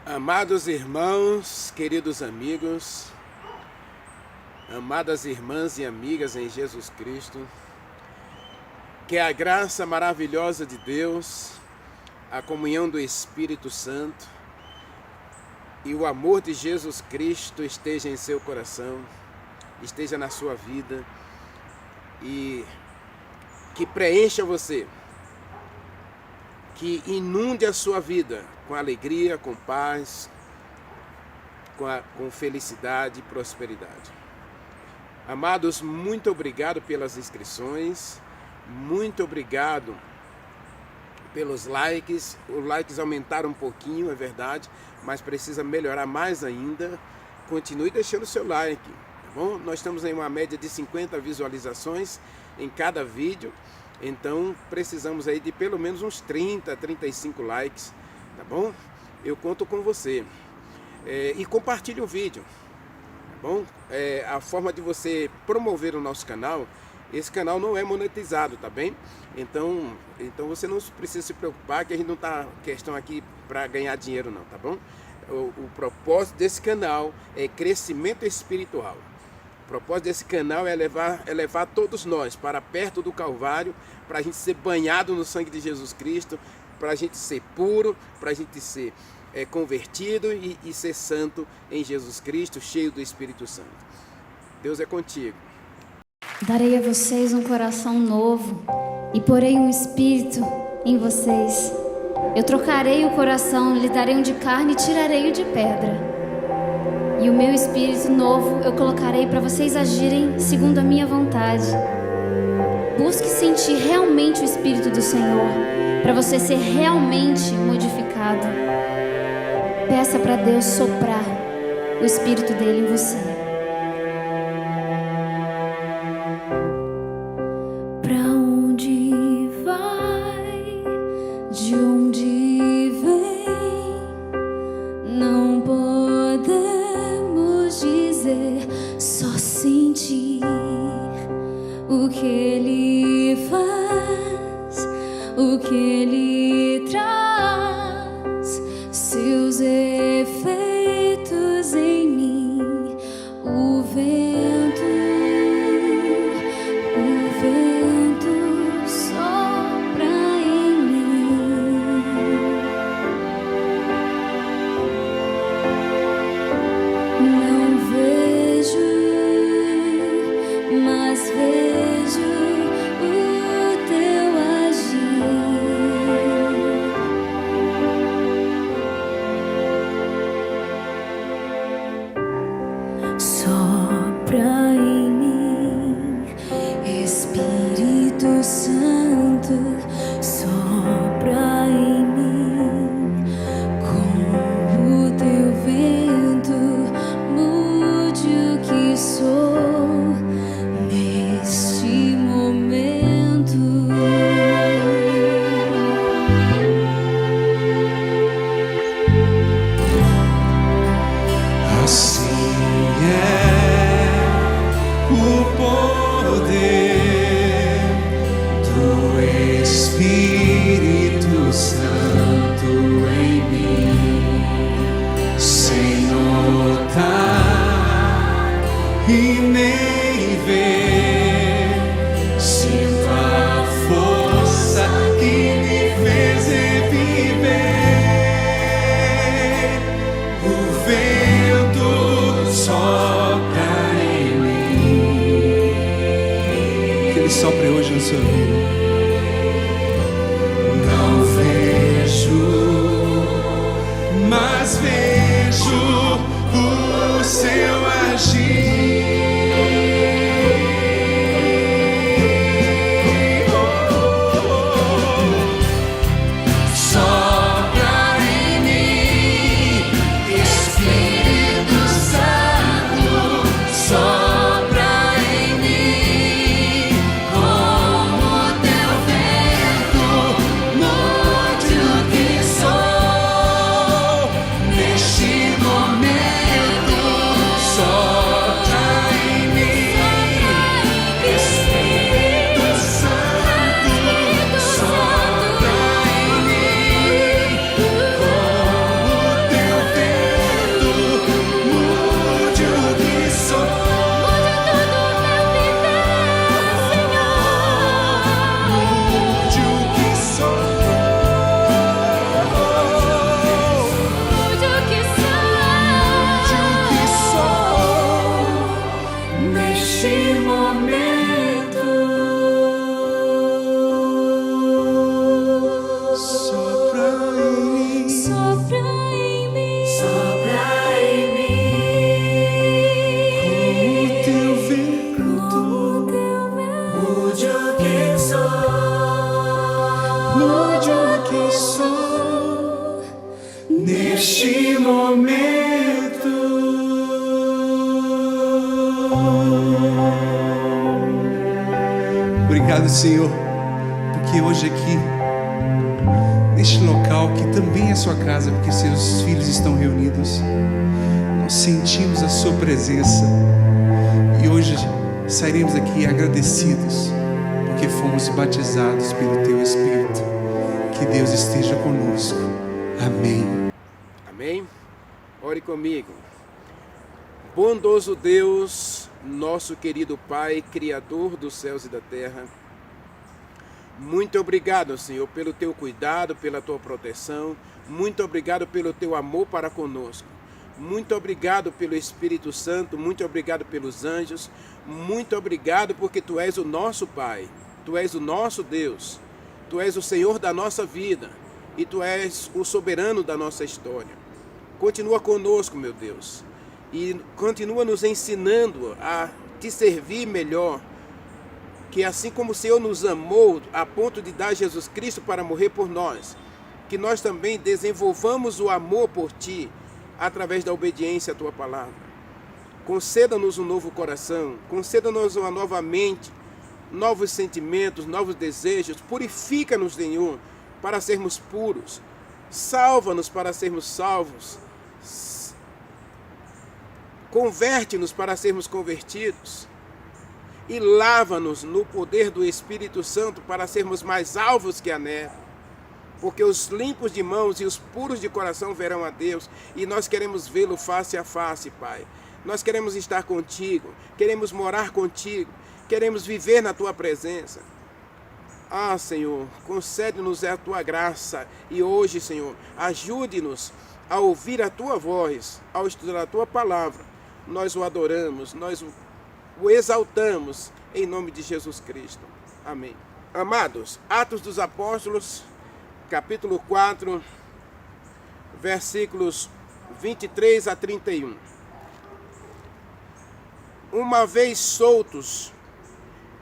Amados irmãos, queridos amigos, amadas irmãs e amigas em Jesus Cristo, que a graça maravilhosa de Deus, a comunhão do Espírito Santo e o amor de Jesus Cristo esteja em seu coração, esteja na sua vida e que preencha você, que inunde a sua vida com alegria, com paz, com felicidade e prosperidade. Amados, muito obrigado pelas inscrições, muito obrigado pelos likes. Os likes aumentaram um pouquinho, é verdade, mas precisa melhorar mais ainda. Continue deixando o seu like, tá bom? Nós estamos em uma média de 50 visualizações em cada vídeo, então precisamos aí de pelo menos uns 30, 35 likes, tá bom? Eu conto com você. E compartilhe o vídeo, tá bom? A forma de você promover o nosso canal, esse canal não é monetizado, tá bem? Então você não precisa se preocupar que a gente não tá questão aqui para ganhar dinheiro não, tá bom? O propósito desse canal é crescimento espiritual. O propósito desse canal é levar todos nós para perto do Calvário, para a gente ser banhado no sangue de Jesus Cristo, para a gente ser puro, para a gente ser convertido e ser santo em Jesus Cristo, cheio do Espírito Santo. Deus é contigo. Darei a vocês um coração novo e porei um espírito em vocês. Eu trocarei o coração, lhe darei um de carne e tirarei o de pedra. E o meu espírito novo eu colocarei para vocês agirem segundo a minha vontade. Busque sentir realmente o Espírito do Senhor, para você ser realmente modificado. Peça para Deus soprar o Espírito dele em você. Para onde vai, de onde vem, não podemos dizer, só sentir o que ele faz, o que ele traz, seus efeitos em mim, o vento sopra em mim. Não vejo, mas vejo o teu agir. Sopra em mim, Espírito Santo, sopra em mim, com o teu vento, mude o que sou neste momento. Assim é o poder do Espírito Santo em mim, sem notar e nem ver. Sinto a força que me fez reviver. O vento sopra em mim. Que ele sopre hoje na sua vida. Não vejo, mas vejo o seu agir. Sopra em mim, Espírito Santo, sopra em mim, como o teu vento, mude o que sou neste momento. Sopra nesse momento. Obrigado, Senhor, porque hoje aqui, neste local que também é sua casa, porque seus filhos estão reunidos, nós sentimos a sua presença e hoje sairemos aqui agradecidos porque fomos batizados pelo teu Espírito. Que Deus esteja conosco. Amém. Amém? Ore comigo. Bondoso Deus, nosso querido Pai, Criador dos céus e da terra, muito obrigado, Senhor, pelo teu cuidado, pela tua proteção. Muito obrigado pelo teu amor para conosco. Muito obrigado pelo Espírito Santo. Muito obrigado pelos anjos. Muito obrigado porque tu és o nosso Pai. Tu és o nosso Deus. Tu és o Senhor da nossa vida. E tu és o soberano da nossa história. Continua conosco, meu Deus. E continua nos ensinando a te servir melhor. Que assim como o Senhor nos amou a ponto de dar Jesus Cristo para morrer por nós, que nós também desenvolvamos o amor por Ti através da obediência à Tua palavra. Conceda-nos um novo coração, conceda-nos uma nova mente, novos sentimentos, novos desejos. Purifica-nos, Senhor, para sermos puros. Salva-nos para sermos salvos. Converte-nos para sermos convertidos. E lava-nos no poder do Espírito Santo para sermos mais alvos que a neve. Porque os limpos de mãos e os puros de coração verão a Deus. E nós queremos vê-lo face a face, Pai. Nós queremos estar contigo. Queremos morar contigo. Queremos viver na tua presença. Ah, Senhor, concede-nos a tua graça. E hoje, Senhor, ajude-nos a ouvir a tua voz, ao estudar a tua palavra. Nós o adoramos, nós o exaltamos em nome de Jesus Cristo. Amém. Amados, Atos dos Apóstolos, capítulo 4, versículos 23 a 31. Uma vez soltos,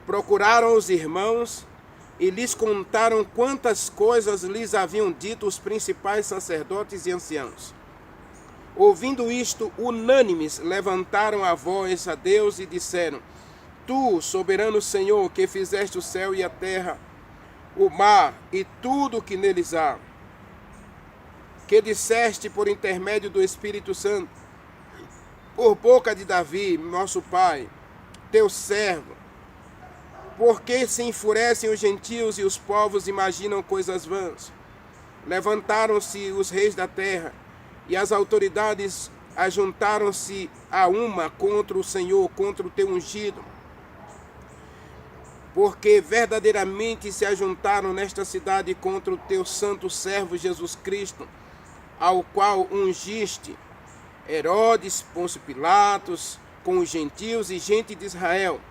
procuraram os irmãos e lhes contaram quantas coisas lhes haviam dito os principais sacerdotes e anciãos. Ouvindo isto, unânimes levantaram a voz a Deus e disseram: Tu, soberano Senhor, que fizeste o céu e a terra, o mar e tudo o que neles há, que disseste por intermédio do Espírito Santo, por boca de Davi, nosso pai, teu servo, porque se enfurecem os gentios e os povos imaginam coisas vãs. Levantaram-se os reis da terra, e as autoridades ajuntaram-se a uma contra o Senhor, contra o teu ungido. Porque verdadeiramente se ajuntaram nesta cidade contra o teu santo servo Jesus Cristo, ao qual ungiste Herodes, Pôncio Pilatos, com os gentios e gente de Israel,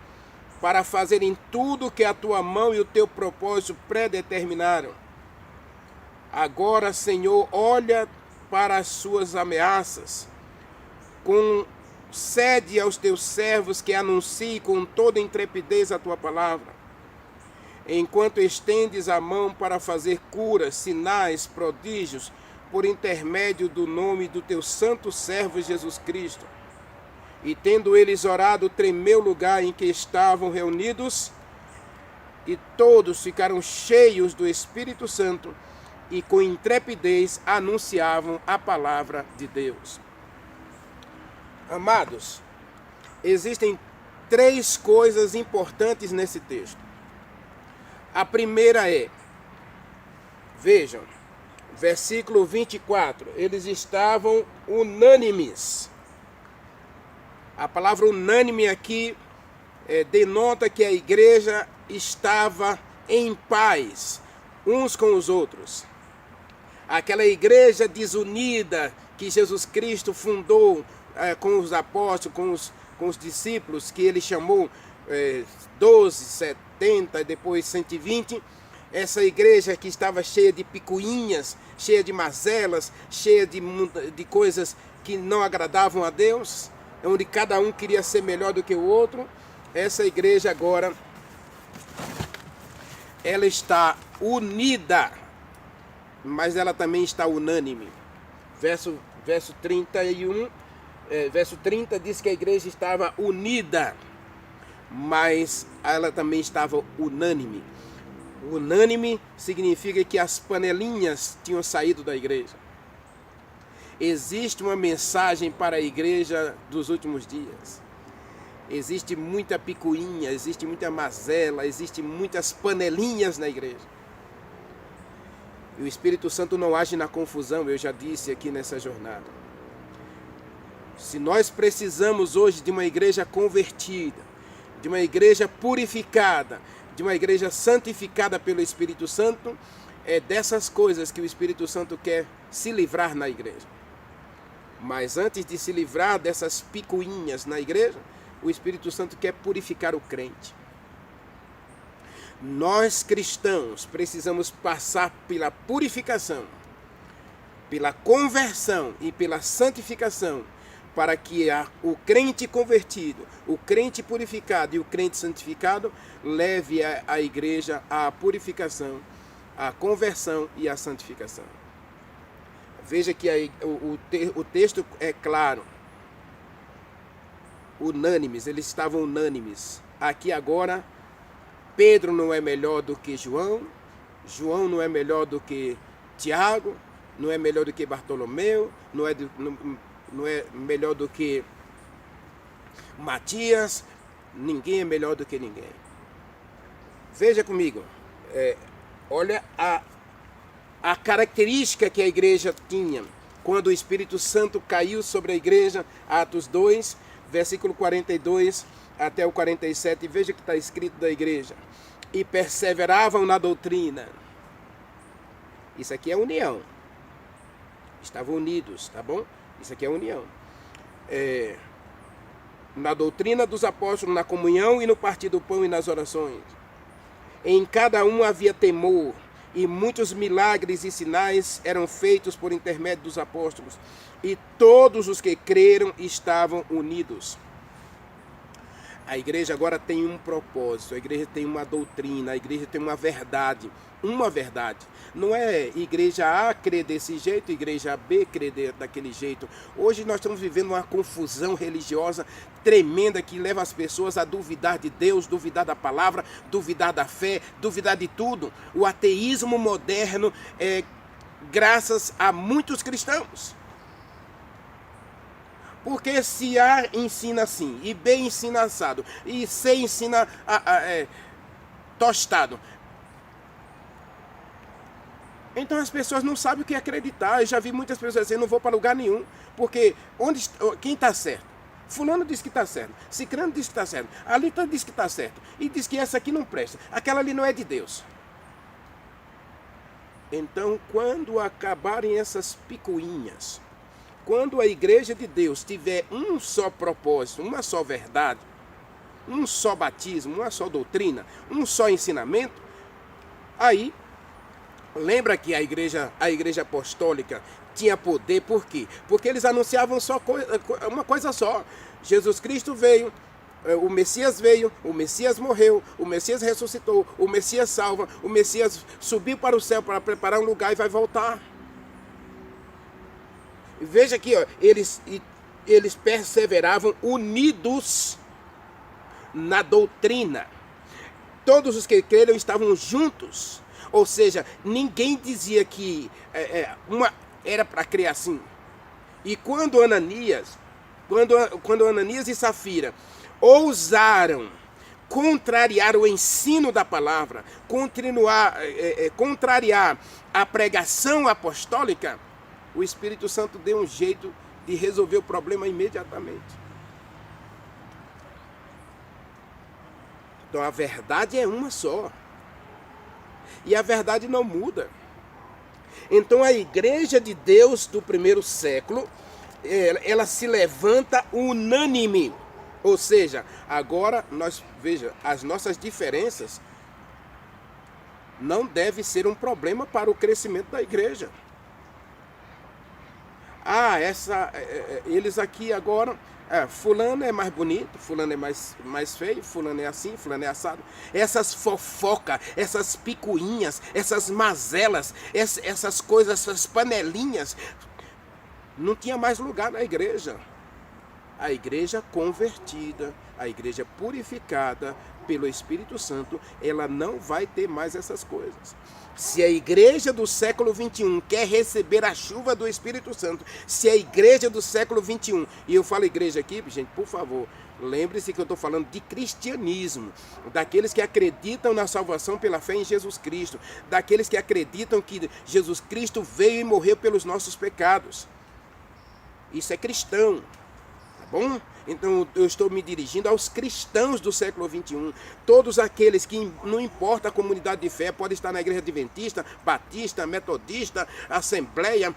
para fazerem tudo o que a tua mão e o teu propósito predeterminaram. Agora, Senhor, olha para as suas ameaças, concede aos teus servos que anunciem com toda intrepidez a tua palavra, enquanto estendes a mão para fazer curas, sinais, prodígios, por intermédio do nome do teu santo servo Jesus Cristo. E tendo eles orado, tremeu o lugar em que estavam reunidos, e todos ficaram cheios do Espírito Santo, e com intrepidez anunciavam a palavra de Deus. Amados, existem 3 coisas importantes nesse texto. A primeira é, vejam, versículo 24, eles estavam unânimes. A palavra unânime aqui denota que a igreja estava em paz uns com os outros. Aquela igreja desunida que Jesus Cristo fundou com os apóstolos, com os discípulos, que ele chamou 12, 70 e depois 120, essa igreja que estava cheia de picuinhas, cheia de mazelas, cheia de coisas que não agradavam a Deus, onde cada um queria ser melhor do que o outro, essa igreja agora, ela está unida, mas ela também está unânime. Verso verso 31, verso 30 diz que a igreja estava unida, mas ela também estava unânime. Unânime significa que as panelinhas tinham saído da igreja. Existe uma mensagem para a igreja dos últimos dias. Existe muita picuinha, existe muita mazela, existe muitas panelinhas na igreja. E o Espírito Santo não age na confusão, eu já disse aqui nessa jornada. Se nós precisamos hoje de uma igreja convertida, de uma igreja purificada, de uma igreja santificada pelo Espírito Santo, é dessas coisas que o Espírito Santo quer se livrar na igreja. Mas antes de se livrar dessas picuinhas na igreja, o Espírito Santo quer purificar o crente. Nós cristãos precisamos passar pela purificação, pela conversão e pela santificação, para que o crente convertido, o crente purificado e o crente santificado leve a igreja à purificação, à conversão e à santificação. Veja que o texto é claro. Unânimes, eles estavam unânimes. Aqui agora, Pedro não é melhor do que João, João não é melhor do que Tiago, não é melhor do que Bartolomeu, não é melhor do que Matias, ninguém é melhor do que ninguém. Veja comigo, olha a característica que a igreja tinha quando o Espírito Santo caiu sobre a igreja, Atos 2, versículo 42 até o 47, veja que está escrito da igreja. E perseveravam na doutrina. Isso aqui é união. Estavam unidos, tá bom? Isso aqui é união. Na doutrina dos apóstolos, na comunhão e no partir do pão e nas orações. Em cada um havia temor, e muitos milagres e sinais eram feitos por intermédio dos apóstolos. E todos os que creram estavam unidos. A igreja agora tem um propósito, a igreja tem uma doutrina, a igreja tem uma verdade. Uma verdade. Não é igreja A crer desse jeito, igreja B crer daquele jeito. Hoje nós estamos vivendo uma confusão religiosa tremenda que leva as pessoas a duvidar de Deus, duvidar da palavra, duvidar da fé, duvidar de tudo. O ateísmo moderno é graças a muitos cristãos. Porque se A ensina assim, e B ensina assado, e C ensina tostado, então as pessoas não sabem o que acreditar. Eu já vi muitas pessoas dizendo, não vou para lugar nenhum, porque quem está certo? Fulano diz que está certo, Cicrano diz que está certo, Alita diz que está certo, e diz que essa aqui não presta, aquela ali não é de Deus. Então, quando acabarem essas picuinhas, quando a igreja de Deus tiver um só propósito, uma só verdade, um só batismo, uma só doutrina, um só ensinamento, aí, lembra que a igreja apostólica tinha poder, por quê? Porque eles anunciavam uma coisa só. Jesus Cristo veio, o Messias veio, o Messias morreu, o Messias ressuscitou, o Messias salva, o Messias subiu para o céu para preparar um lugar e vai voltar. Veja aqui, ó, eles perseveravam unidos na doutrina. Todos os que creram estavam juntos. Ou seja, ninguém dizia que uma era para crer assim. E quando Ananias e Safira ousaram contrariar o ensino da palavra, contrariar a pregação apostólica, o Espírito Santo deu um jeito de resolver o problema imediatamente. Então a verdade é uma só. E a verdade não muda. Então a igreja de Deus do primeiro século, ela se levanta unânime. Ou seja, agora veja, as nossas diferenças não devem ser um problema para o crescimento da igreja. Eles aqui agora, fulano é mais bonito, fulano é mais feio, fulano é assim, fulano é assado. Essas fofocas, essas picuinhas, essas mazelas, essas coisas, essas panelinhas, Não tinha mais lugar na igreja. A igreja convertida, a igreja purificada pelo Espírito Santo, ela não vai ter mais essas coisas. Se a igreja do século 21 quer receber a chuva do Espírito Santo, se a igreja do século 21, e eu falo igreja aqui, gente, por favor, lembre-se que eu estou falando de cristianismo, daqueles que acreditam na salvação pela fé em Jesus Cristo, daqueles que acreditam que Jesus Cristo veio e morreu pelos nossos pecados. Isso é cristão, tá bom? Então eu estou me dirigindo aos cristãos do século 21, todos aqueles que, não importa a comunidade de fé, pode estar na igreja adventista, batista, metodista, assembleia,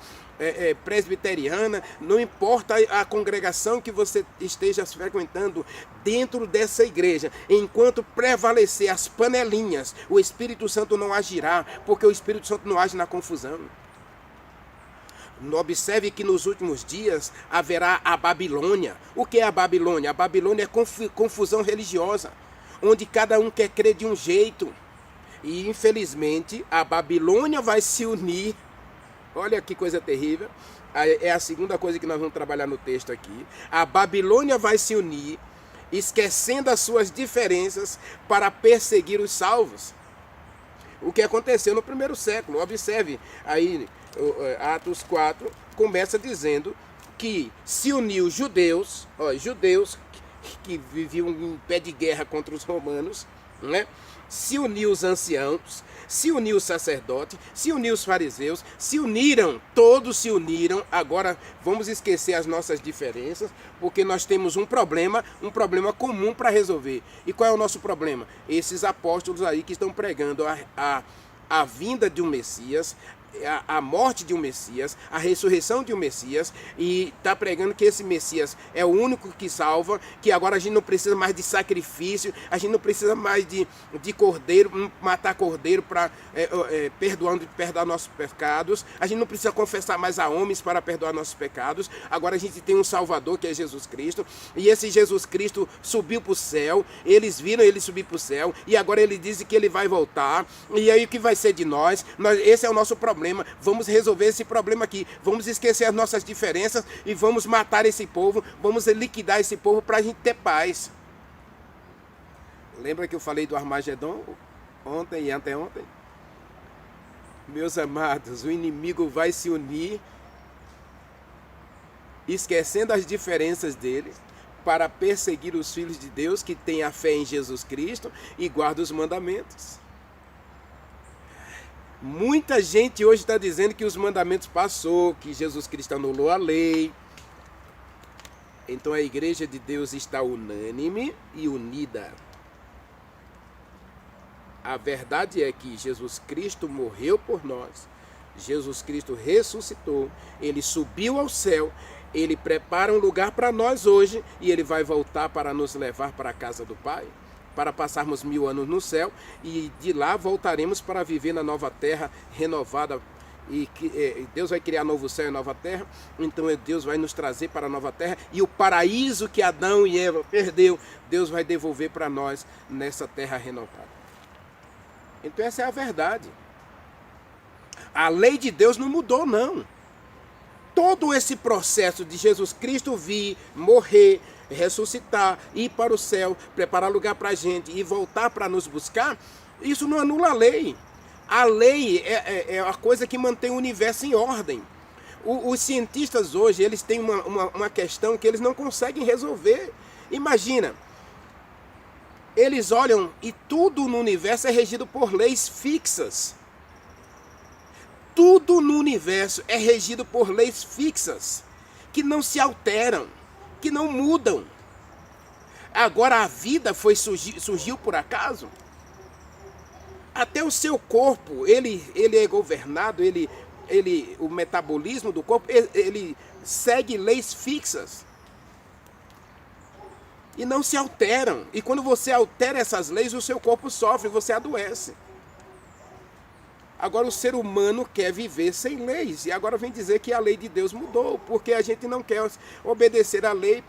presbiteriana, não importa a congregação que você esteja frequentando dentro dessa igreja, enquanto prevalecer as panelinhas, o Espírito Santo não agirá, porque o Espírito Santo não age na confusão. Observe que nos últimos dias haverá a Babilônia. O que é a Babilônia? A Babilônia é confusão religiosa, onde cada um quer crer de um jeito. E infelizmente a Babilônia vai se unir. Olha que coisa terrível. É a segunda coisa que nós vamos trabalhar no texto aqui. A Babilônia vai se unir, esquecendo as suas diferenças para perseguir os salvos. O que aconteceu no primeiro século. Observe aí, Atos 4 começa dizendo que se uniu judeus que viviam em pé de guerra contra os romanos, né? Se uniu os anciãos, se uniu os sacerdotes, se uniu os fariseus, se uniram, todos se uniram. Agora vamos esquecer as nossas diferenças, porque nós temos um problema comum para resolver. E qual é o nosso problema? Esses apóstolos aí que estão pregando a vinda de um Messias, a morte de um Messias, a ressurreição de um Messias, e está pregando que esse Messias é o único que salva, que agora a gente não precisa mais de sacrifício, a gente não precisa mais de cordeiro, matar cordeiro para perdoar nossos pecados, a gente não precisa confessar mais a homens para perdoar nossos pecados, agora a gente tem um Salvador que é Jesus Cristo, e esse Jesus Cristo subiu para o céu, eles viram ele subir para o céu, e agora ele diz que ele vai voltar, e aí o que vai ser de nós? Esse é o nosso problema. Vamos resolver esse problema aqui, vamos esquecer as nossas diferenças e vamos matar esse povo, vamos liquidar esse povo para a gente ter paz. Lembra que eu falei do Armagedon ontem e anteontem? Meus amados, o inimigo vai se unir, esquecendo as diferenças dele, para perseguir os filhos de Deus que têm a fé em Jesus Cristo e guardam os mandamentos. Muita gente hoje está dizendo que os mandamentos passou, que Jesus Cristo anulou a lei. Então a igreja de Deus está unânime e unida. A verdade é que Jesus Cristo morreu por nós. Jesus Cristo ressuscitou. Ele subiu ao céu. Ele prepara um lugar para nós hoje e ele vai voltar para nos levar para a casa do Pai, para passarmos 1000 anos no céu, e de lá voltaremos para viver na nova terra renovada, e Deus vai criar novo céu e nova terra, então Deus vai nos trazer para a nova terra, e o paraíso que Adão e Eva perdeu, Deus vai devolver para nós nessa terra renovada. Então essa é a verdade. A lei de Deus não mudou, não. Todo esse processo de Jesus Cristo vir, morrer, ressuscitar, ir para o céu, preparar lugar para a gente e voltar para nos buscar, isso não anula a lei. A lei é a coisa que mantém o universo em ordem. Os cientistas hoje, eles têm uma questão que eles não conseguem resolver. Imagina, eles olham e tudo no universo é regido por leis fixas. Tudo no universo é regido por leis fixas, que não se alteram, que não mudam. Agora a vida surgiu por acaso? Até o seu corpo, ele é governado, o metabolismo do corpo, ele segue leis fixas. E não se alteram. E quando você altera essas leis, o seu corpo sofre, você adoece. Agora o ser humano quer viver sem leis. E agora vem dizer que a lei de Deus mudou, porque a gente não quer obedecer à lei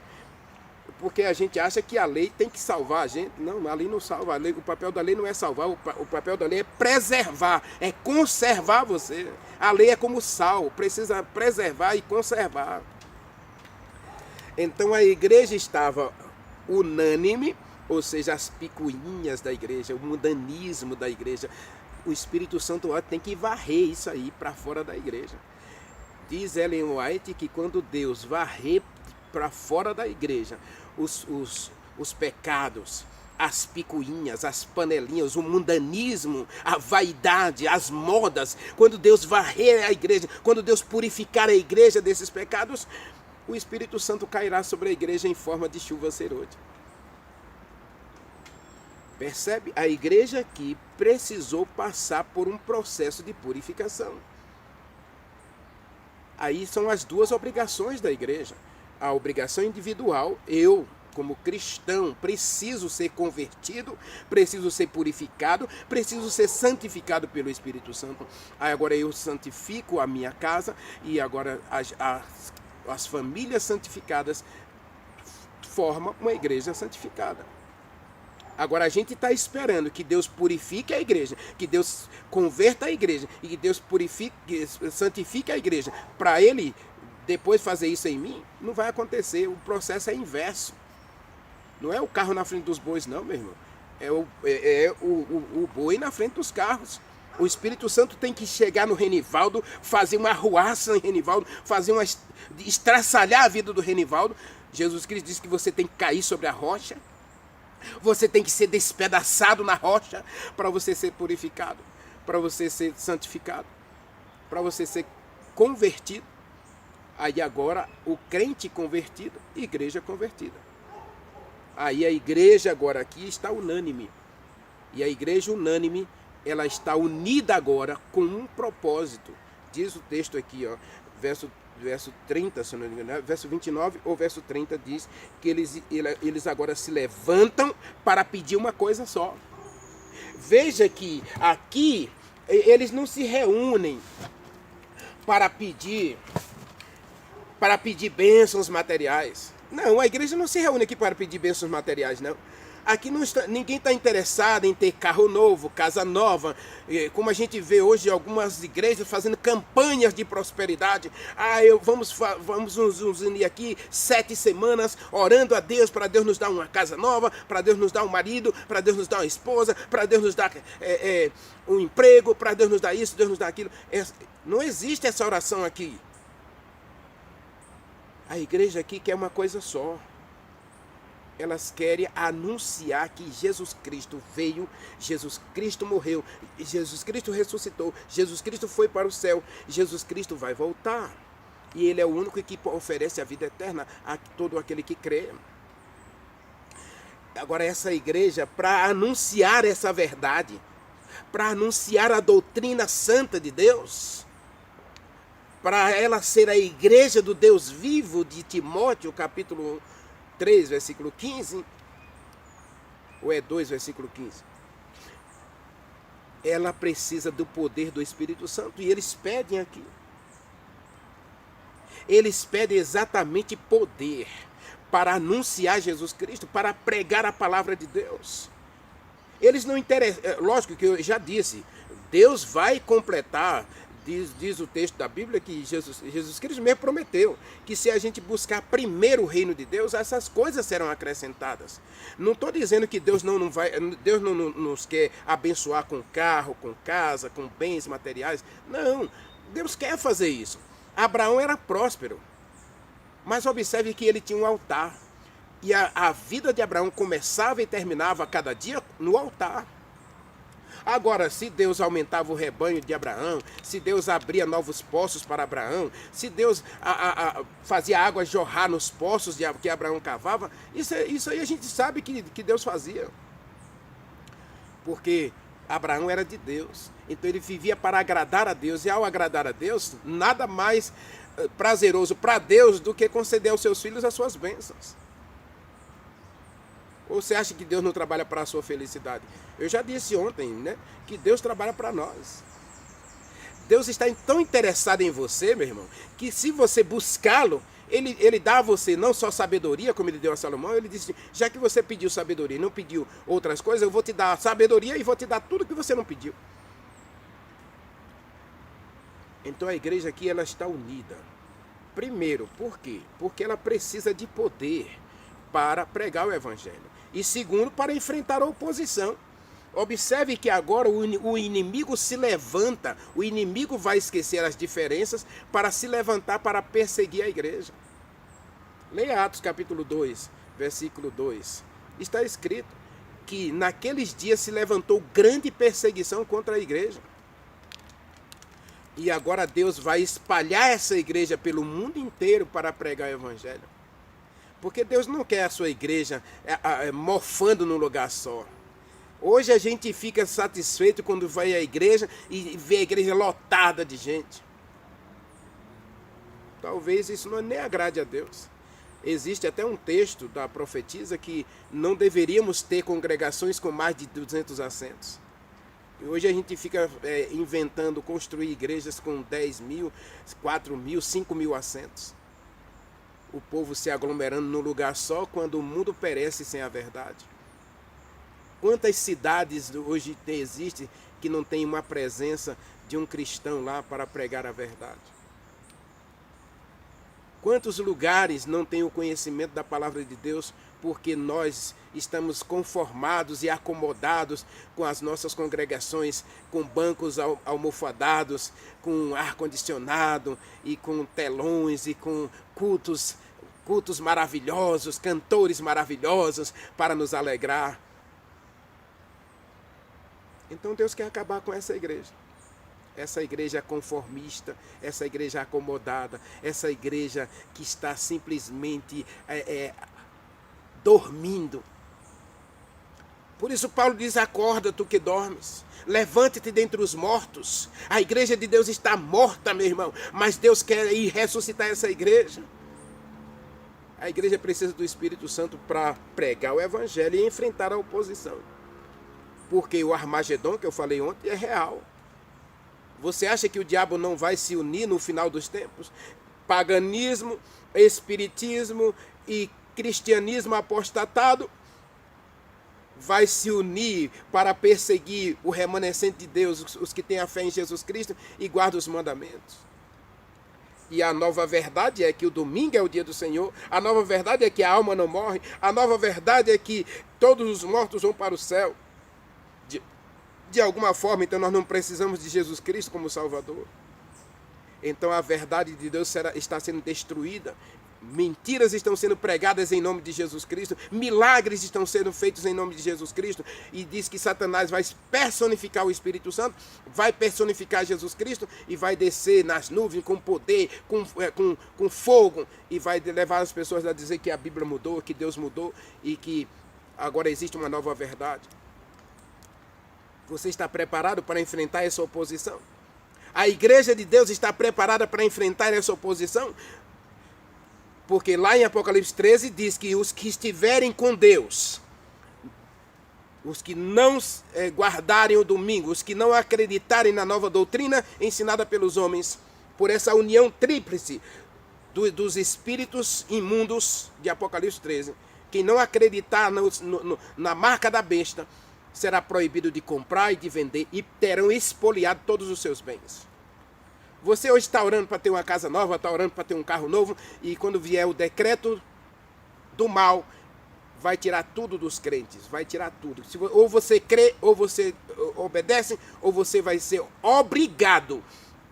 porque a gente acha que a lei tem que salvar a gente. Não, a lei não salva. A lei, o papel da lei não é salvar, o papel da lei é preservar, é conservar você. A lei é como sal, precisa preservar e conservar. Então a igreja estava unânime, ou seja, as picuinhas da igreja, o mundanismo da igreja. O Espírito Santo tem que varrer isso aí para fora da igreja. Diz Ellen White que quando Deus varrer para fora da igreja os pecados, as picuinhas, as panelinhas, o mundanismo, a vaidade, as modas, quando Deus varrer a igreja, quando Deus purificar a igreja desses pecados, o Espírito Santo cairá sobre a igreja em forma de chuva serôdia. Percebe? A igreja aqui precisou passar por um processo de purificação. Aí são as duas obrigações da igreja. A obrigação individual, eu, como cristão, preciso ser convertido, preciso ser purificado, preciso ser santificado pelo Espírito Santo. Aí agora eu santifico a minha casa e agora as famílias santificadas formam uma igreja santificada. Agora a gente está esperando que Deus purifique a igreja, que Deus converta a igreja e que Deus santifique a igreja. Para Ele depois fazer isso em mim, não vai acontecer. O processo é inverso. Não é o carro na frente dos bois, não, meu irmão. É o boi na frente dos carros. O Espírito Santo tem que chegar no Renivaldo, fazer uma arruaça em Renivaldo, estraçalhar a vida do Renivaldo. Jesus Cristo disse que você tem que cair sobre a rocha. Você tem que ser despedaçado na rocha para você ser purificado, para você ser santificado, para você ser convertido. Aí agora o crente convertido, igreja convertida. Aí a igreja agora aqui está unânime. E a igreja unânime, ela está unida agora com um propósito. Diz o texto aqui, ó, verso 30, se não me engano, verso 29 ou verso 30 diz que eles agora se levantam para pedir uma coisa só. Veja que aqui eles não se reúnem para pedir bênçãos materiais. Não, a igreja não se reúne aqui para pedir bênçãos materiais, não. Aqui ninguém está interessado em ter carro novo, casa nova, como a gente vê hoje algumas igrejas fazendo campanhas de prosperidade. Vamos nos unir aqui 7 semanas orando a Deus para Deus nos dar uma casa nova, para Deus nos dar um marido, para Deus nos dar uma esposa, para Deus nos dar um emprego, para Deus nos dar isso, Deus nos dar aquilo. Não existe essa oração aqui. A igreja aqui quer uma coisa só. Elas querem anunciar que Jesus Cristo veio, Jesus Cristo morreu, Jesus Cristo ressuscitou, Jesus Cristo foi para o céu, Jesus Cristo vai voltar. E Ele é o único que oferece a vida eterna a todo aquele que crê. Agora essa igreja, para anunciar essa verdade, para anunciar a doutrina santa de Deus, para ela ser a igreja do Deus vivo de Timóteo, capítulo 3, versículo 15, ou é 2, versículo 15, ela precisa do poder do Espírito Santo, e eles pedem aqui. Eles pedem exatamente poder para anunciar Jesus Cristo, para pregar a palavra de Deus. Eles não interessam, lógico que eu já disse, Deus vai completar. Diz o texto da Bíblia que Jesus Cristo mesmo prometeu que se a gente buscar primeiro o reino de Deus, essas coisas serão acrescentadas. Não estou dizendo que Deus não nos quer abençoar com carro, com casa, com bens materiais. Não, Deus quer fazer isso. Abraão era próspero, mas observe que ele tinha um altar. E a vida de Abraão começava e terminava cada dia no altar. Agora, se Deus aumentava o rebanho de Abraão, se Deus abria novos poços para Abraão, se Deus fazia água jorrar nos poços que Abraão cavava, isso aí a gente sabe que Deus fazia. Porque Abraão era de Deus, então ele vivia para agradar a Deus, e ao agradar a Deus, nada mais prazeroso para Deus do que conceder aos seus filhos as suas bênçãos. Ou você acha que Deus não trabalha para a sua felicidade? Eu já disse ontem, né, que Deus trabalha para nós. Deus está tão interessado em você, meu irmão, que se você buscá-lo, Ele dá a você não só sabedoria, como ele deu a Salomão, ele disse, já que você pediu sabedoria e não pediu outras coisas, eu vou te dar sabedoria e vou te dar tudo que você não pediu. Então a igreja aqui, ela está unida. Primeiro, por quê? Porque ela precisa de poder para pregar o evangelho. E segundo, para enfrentar a oposição. Observe que agora o inimigo se levanta, o inimigo vai esquecer as diferenças para se levantar para perseguir a igreja. Leia Atos capítulo 2, versículo 2. Está escrito que naqueles dias se levantou grande perseguição contra a igreja. E agora Deus vai espalhar essa igreja pelo mundo inteiro para pregar o evangelho. Porque Deus não quer a sua igreja mofando num lugar só. Hoje a gente fica satisfeito quando vai à igreja e vê a igreja lotada de gente. Talvez isso não nem agrade a Deus. Existe até um texto da profetisa que não deveríamos ter congregações com mais de 200 assentos. E hoje a gente fica inventando construir igrejas com 10 mil, 4 mil, 5 mil assentos. O povo se aglomerando num lugar só quando o mundo perece sem a verdade. Quantas cidades hoje existem que não tem uma presença de um cristão lá para pregar a verdade? Quantos lugares não tem o conhecimento da palavra de Deus porque nós estamos conformados e acomodados com as nossas congregações, com bancos almofadados, com ar-condicionado e com telões e com cultos maravilhosos, cantores maravilhosos para nos alegrar? Então Deus quer acabar com essa igreja conformista, essa igreja acomodada, essa igreja que está simplesmente dormindo. Por isso Paulo diz, acorda tu que dormes, levante-te dentre os mortos. A igreja de Deus está morta, meu irmão, mas Deus quer ir ressuscitar essa igreja. A igreja precisa do Espírito Santo para pregar o evangelho e enfrentar a oposição. Porque o Armagedon, que eu falei ontem, é real. Você acha que o diabo não vai se unir no final dos tempos? Paganismo, espiritismo e cristianismo apostatado vai se unir para perseguir o remanescente de Deus, os que têm a fé em Jesus Cristo e guardam os mandamentos. E a nova verdade é que o domingo é o dia do Senhor, a nova verdade é que a alma não morre, a nova verdade é que todos os mortos vão para o céu. De alguma forma, então nós não precisamos de Jesus Cristo como Salvador. Então a verdade de Deus está sendo destruída. Mentiras estão sendo pregadas em nome de Jesus Cristo. Milagres estão sendo feitos em nome de Jesus Cristo. E diz que Satanás vai personificar o Espírito Santo, vai personificar Jesus Cristo e vai descer nas nuvens com poder, com fogo. E vai levar as pessoas a dizer que a Bíblia mudou, que Deus mudou e que agora existe uma nova verdade. Você está preparado para enfrentar essa oposição? A igreja de Deus está preparada para enfrentar essa oposição? Porque lá em Apocalipse 13 diz que os que estiverem com Deus, os que não guardarem o domingo, os que não acreditarem na nova doutrina ensinada pelos homens, por essa união tríplice dos espíritos imundos de Apocalipse 13, quem não acreditar na marca da besta, será proibido de comprar e de vender e terão expoliado todos os seus bens. Você hoje está orando para ter uma casa nova, está orando para ter um carro novo e quando vier o decreto do mal, vai tirar tudo dos crentes, vai tirar tudo. Ou você crê, ou você obedece, ou você vai ser obrigado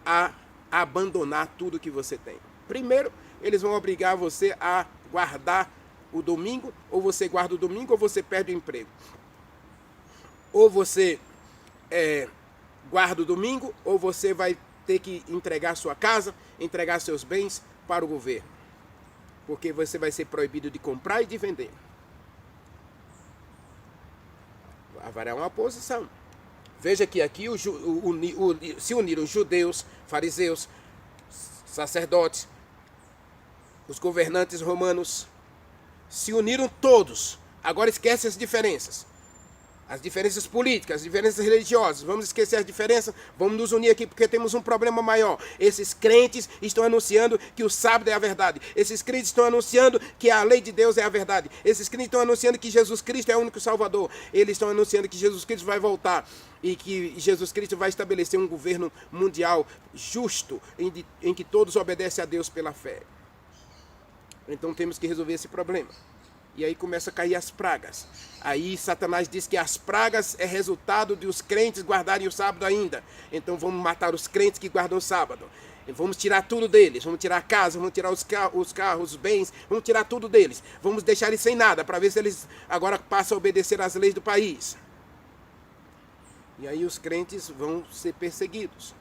a abandonar tudo que você tem. Primeiro, eles vão obrigar você a guardar o domingo, ou você guarda o domingo, ou você perde o emprego. Ou você guarda o domingo, ou você vai ter que entregar sua casa, entregar seus bens para o governo. Porque você vai ser proibido de comprar e de vender. Haverá uma oposição. Veja que aqui se uniram judeus, fariseus, sacerdotes, os governantes romanos, se uniram todos. Agora esquece as diferenças. As diferenças políticas, as diferenças religiosas, vamos esquecer as diferenças, vamos nos unir aqui porque temos um problema maior. Esses crentes estão anunciando que o sábado é a verdade. Esses crentes estão anunciando que a lei de Deus é a verdade. Esses crentes estão anunciando que Jesus Cristo é o único Salvador. Eles estão anunciando que Jesus Cristo vai voltar e que Jesus Cristo vai estabelecer um governo mundial justo, em que todos obedecem a Deus pela fé. Então temos que resolver esse problema. E aí começa a cair as pragas. Aí Satanás diz que as pragas é resultado de os crentes guardarem o sábado ainda. Então vamos matar os crentes que guardam o sábado. E vamos tirar tudo deles. Vamos tirar a casa, vamos tirar os carros, os bens. Vamos tirar tudo deles. Vamos deixar eles sem nada para ver se eles agora passam a obedecer às leis do país. E aí os crentes vão ser perseguidos.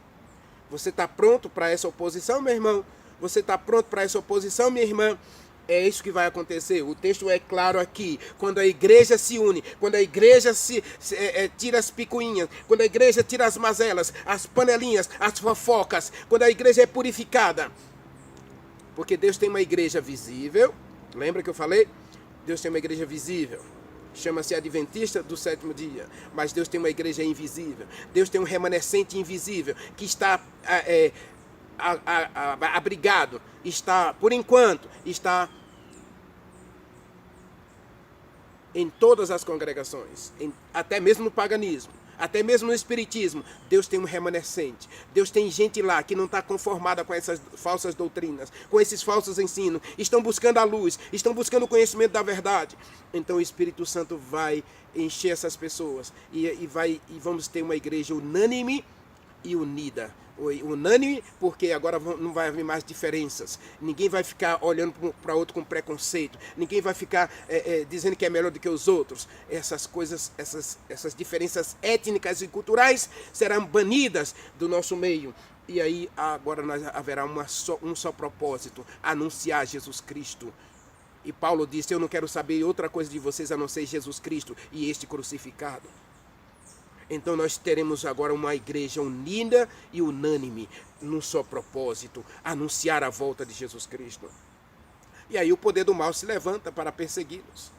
Você está pronto para essa oposição, meu irmão? Você está pronto para essa oposição, minha irmã? É isso que vai acontecer. O texto é claro aqui. Quando a igreja se une, quando a igreja tira as picuinhas, quando a igreja tira as mazelas, as panelinhas, as fofocas, quando a igreja é purificada. Porque Deus tem uma igreja visível. Lembra que eu falei? Deus tem uma igreja visível. Chama-se Adventista do sétimo dia. Mas Deus tem uma igreja invisível. Deus tem um remanescente invisível que está abrigado, está, por enquanto, está em todas as congregações, até mesmo no paganismo, até mesmo no espiritismo. Deus tem um remanescente. Deus tem gente lá que não está conformada com essas falsas doutrinas, com esses falsos ensinos. Estão buscando a luz, estão buscando o conhecimento da verdade. Então o Espírito Santo vai encher essas pessoas e vamos ter uma igreja unânime e unida. Unânime, porque agora não vai haver mais diferenças. Ninguém vai ficar olhando para outro com preconceito. Ninguém vai ficar dizendo que é melhor do que os outros. Essas coisas, essas diferenças étnicas e culturais serão banidas do nosso meio. E aí agora haverá um só propósito: anunciar Jesus Cristo. E Paulo disse: eu não quero saber outra coisa de vocês a não ser Jesus Cristo e este crucificado. Então nós teremos agora uma igreja unida e unânime num só propósito: anunciar a volta de Jesus Cristo. E aí o poder do mal se levanta para persegui-los.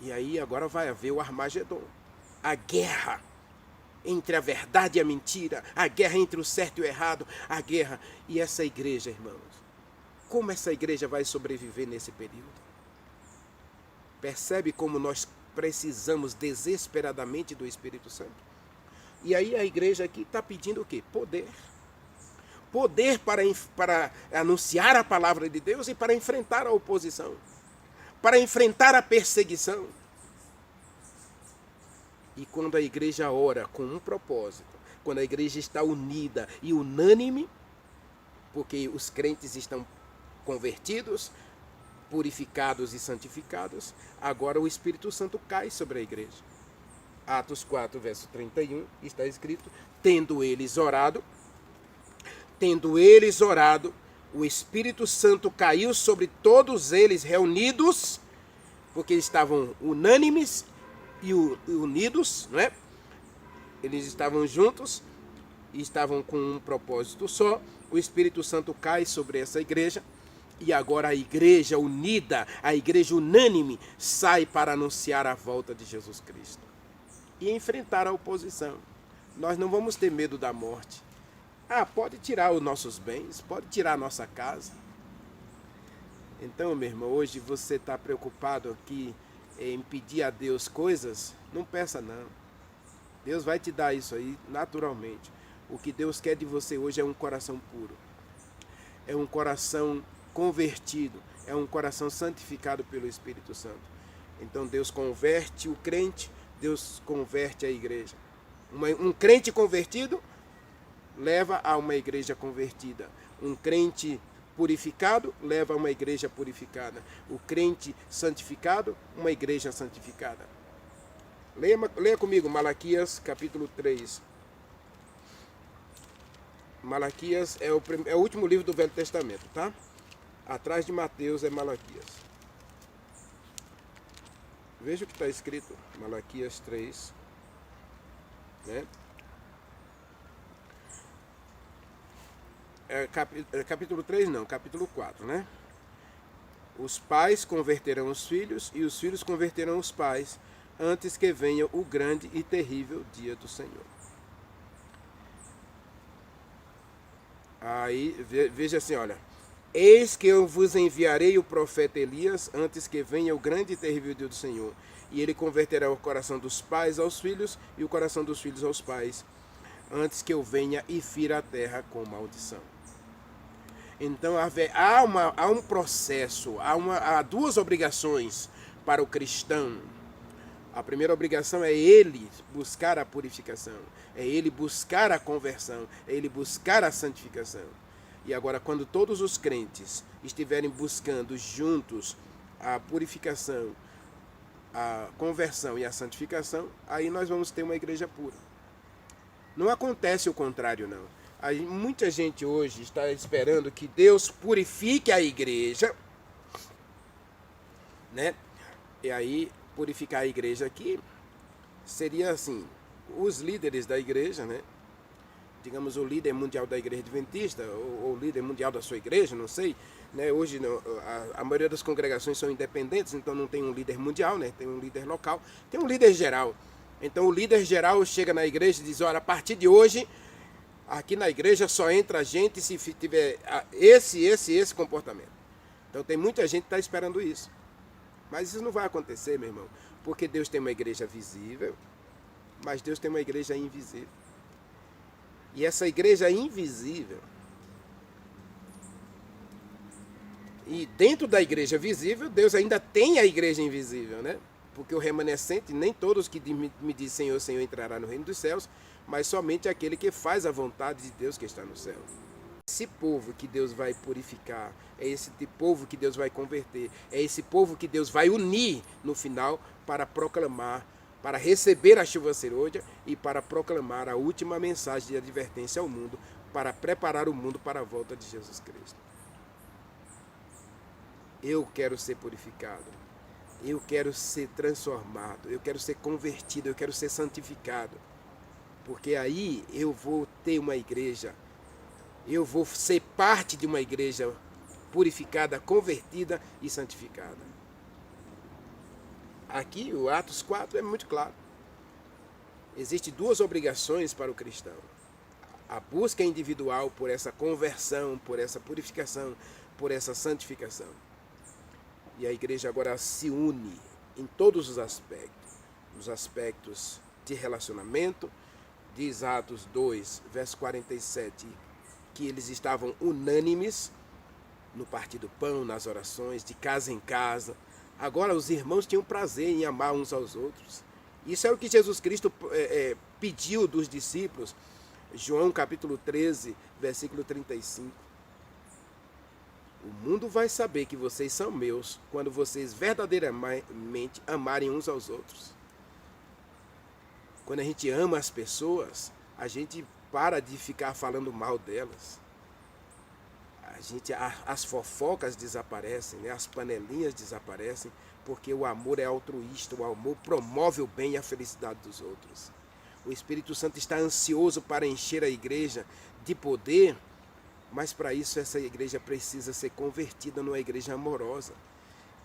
E aí agora vai haver o Armagedon, a guerra entre a verdade e a mentira, a guerra entre o certo e o errado, a guerra. E essa igreja, irmãos, como essa igreja vai sobreviver nesse período? Percebe como nós precisamos desesperadamente do Espírito Santo? E aí a igreja aqui está pedindo o quê? Poder. Poder para anunciar a palavra de Deus e para enfrentar a oposição, para enfrentar a perseguição. E quando a igreja ora com um propósito, quando a igreja está unida e unânime, porque os crentes estão convertidos, purificados e santificados, agora o Espírito Santo cai sobre a igreja. Atos 4, verso 31, está escrito: tendo eles orado, o Espírito Santo caiu sobre todos eles reunidos, porque estavam unânimes e unidos, não é? Eles estavam juntos e estavam com um propósito só. O Espírito Santo cai sobre essa igreja. E agora a igreja unida, a igreja unânime, sai para anunciar a volta de Jesus Cristo e enfrentar a oposição. Nós não vamos ter medo da morte. Pode tirar os nossos bens, pode tirar a nossa casa. Então, meu irmão, hoje você está preocupado aqui em pedir a Deus coisas? Não peça não. Deus vai te dar isso aí naturalmente. O que Deus quer de você hoje é um coração puro. É um coração convertido, é um coração santificado pelo Espírito Santo. Então Deus converte o crente, Deus converte a igreja. Um crente convertido leva a uma igreja convertida. Um crente purificado leva a uma igreja purificada. O crente santificado, uma igreja santificada. Leia comigo Malaquias capítulo 3. Malaquias é o último livro do Velho Testamento, tá? Atrás de Mateus é Malaquias. Veja o que está escrito, Malaquias 3. Né? Capítulo 3 não, capítulo 4, né? Os pais converterão os filhos e os filhos converterão os pais, antes que venha o grande e terrível dia do Senhor. Aí, veja assim, olha. Eis que eu vos enviarei o profeta Elias, antes que venha o grande e terrível dia do Senhor. E ele converterá o coração dos pais aos filhos e o coração dos filhos aos pais, antes que eu venha e fira a terra com maldição. Então há um processo, há duas obrigações para o cristão. A primeira obrigação é ele buscar a purificação, é ele buscar a conversão, é ele buscar a santificação. E agora, quando todos os crentes estiverem buscando juntos a purificação, a conversão e a santificação, aí nós vamos ter uma igreja pura. Não acontece o contrário, não. Muita gente hoje está esperando que Deus purifique a igreja, né? E aí, purificar a igreja aqui seria assim, os líderes da igreja, né? Digamos, o líder mundial da igreja adventista, ou o líder mundial da sua igreja, não sei, né? Hoje a maioria das congregações são independentes, então não tem um líder mundial, né? Tem um líder local, tem um líder geral. Então o líder geral chega na igreja e diz, olha, a partir de hoje, aqui na igreja só entra gente se tiver esse comportamento. Então tem muita gente que está esperando isso. Mas isso não vai acontecer, meu irmão, porque Deus tem uma igreja visível, mas Deus tem uma igreja invisível. E essa igreja invisível, e dentro da igreja visível, Deus ainda tem a igreja invisível, né? Porque o remanescente, nem todos que me dizem Senhor, Senhor entrará no reino dos céus, mas somente aquele que faz a vontade de Deus que está no céu. Esse povo que Deus vai purificar, é esse povo que Deus vai converter, é esse povo que Deus vai unir no final para proclamar, para receber a chuva serôdia e para proclamar a última mensagem de advertência ao mundo, para preparar o mundo para a volta de Jesus Cristo. Eu quero ser purificado, eu quero ser transformado, eu quero ser convertido, eu quero ser santificado, porque aí eu vou ter uma igreja, eu vou ser parte de uma igreja purificada, convertida e santificada. Aqui, o Atos 4 é muito claro. Existem duas obrigações para o cristão. A busca individual por essa conversão, por essa purificação, por essa santificação. E a igreja agora se une em todos os aspectos. Nos aspectos de relacionamento, diz Atos 2, verso 47, que eles estavam unânimes no partir do pão, nas orações, de casa em casa. Agora os irmãos tinham prazer em amar uns aos outros. Isso é o que Jesus Cristo pediu dos discípulos. João capítulo 13, versículo 35. O mundo vai saber que vocês são meus quando vocês verdadeiramente amarem uns aos outros. Quando a gente ama as pessoas, a gente para de ficar falando mal delas. As fofocas desaparecem, né? As panelinhas desaparecem, porque o amor é altruísta, o amor promove o bem e a felicidade dos outros. O Espírito Santo está ansioso para encher a igreja de poder, mas para isso essa igreja precisa ser convertida numa igreja amorosa,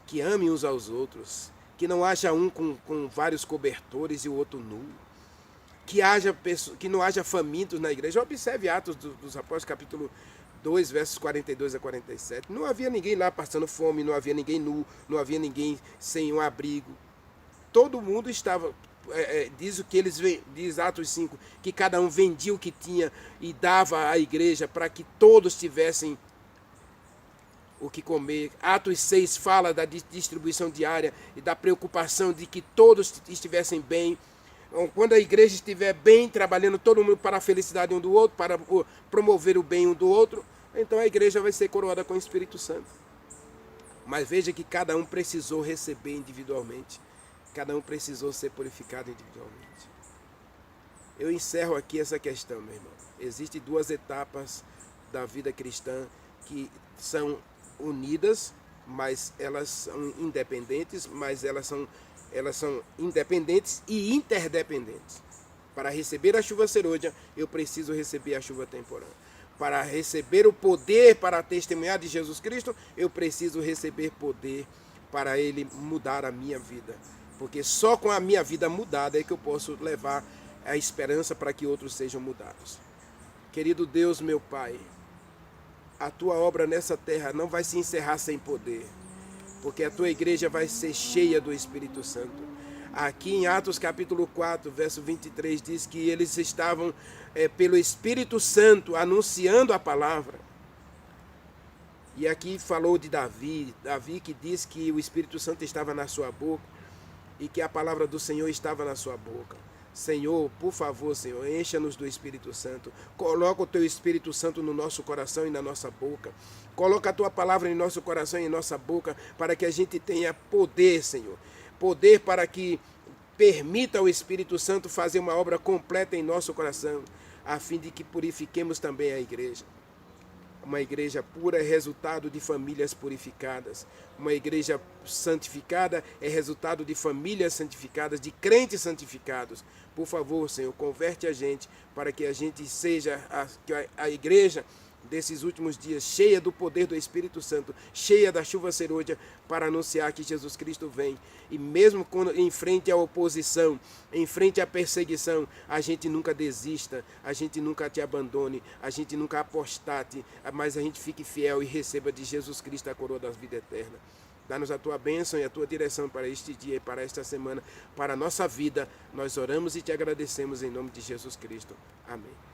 que ame uns aos outros, que não haja um com vários cobertores e o outro nu, que não haja famintos na igreja. Observe Atos dos Apóstolos, capítulo 2, versos 42 a 47. Não havia ninguém lá passando fome, não havia ninguém nu, não havia ninguém sem um abrigo. Todo mundo estava, diz Atos 5, que cada um vendia o que tinha e dava à igreja para que todos tivessem o que comer. Atos 6 fala da distribuição diária e da preocupação de que todos estivessem bem. Quando a igreja estiver bem, trabalhando todo mundo para a felicidade um do outro, para promover o bem um do outro, então a igreja vai ser coroada com o Espírito Santo. Mas veja que cada um precisou receber individualmente. Cada um precisou ser purificado individualmente. Eu encerro aqui essa questão, meu irmão. Existem duas etapas da vida cristã que são unidas, mas elas são independentes, mas elas são independentes e interdependentes. Para receber a chuva serôdia, eu preciso receber a chuva temporã. para receber o poder para testemunhar de Jesus Cristo, eu preciso receber poder para Ele mudar a minha vida. Porque só com a minha vida mudada é que eu posso levar a esperança para que outros sejam mudados. Querido Deus, meu Pai, a Tua obra nessa terra não vai se encerrar sem poder, porque a Tua igreja vai ser cheia do Espírito Santo. Aqui em Atos capítulo 4, verso 23, diz que eles estavam pelo Espírito Santo anunciando a palavra. E aqui falou de Davi que diz que o Espírito Santo estava na sua boca e que a palavra do Senhor estava na sua boca. Senhor, por favor, Senhor, encha-nos do Espírito Santo. Coloca o Teu Espírito Santo no nosso coração e na nossa boca. Coloca a Tua palavra em nosso coração e em nossa boca para que a gente tenha poder, Senhor. Poder para que permita ao Espírito Santo fazer uma obra completa em nosso coração, a fim de que purifiquemos também a igreja. Uma igreja pura é resultado de famílias purificadas. Uma igreja santificada é resultado de famílias santificadas, de crentes santificados. Por favor, Senhor, converte a gente para que a gente seja a igreja desses últimos dias, cheia do poder do Espírito Santo, cheia da chuva serôdia, para anunciar que Jesus Cristo vem. E mesmo quando em frente à oposição, em frente à perseguição, a gente nunca desista, a gente nunca te abandone, a gente nunca apostate, mas a gente fique fiel e receba de Jesus Cristo a coroa da vida eterna. Dá-nos a Tua bênção e a Tua direção para este dia e para esta semana, para a nossa vida. Nós oramos e te agradecemos em nome de Jesus Cristo. Amém.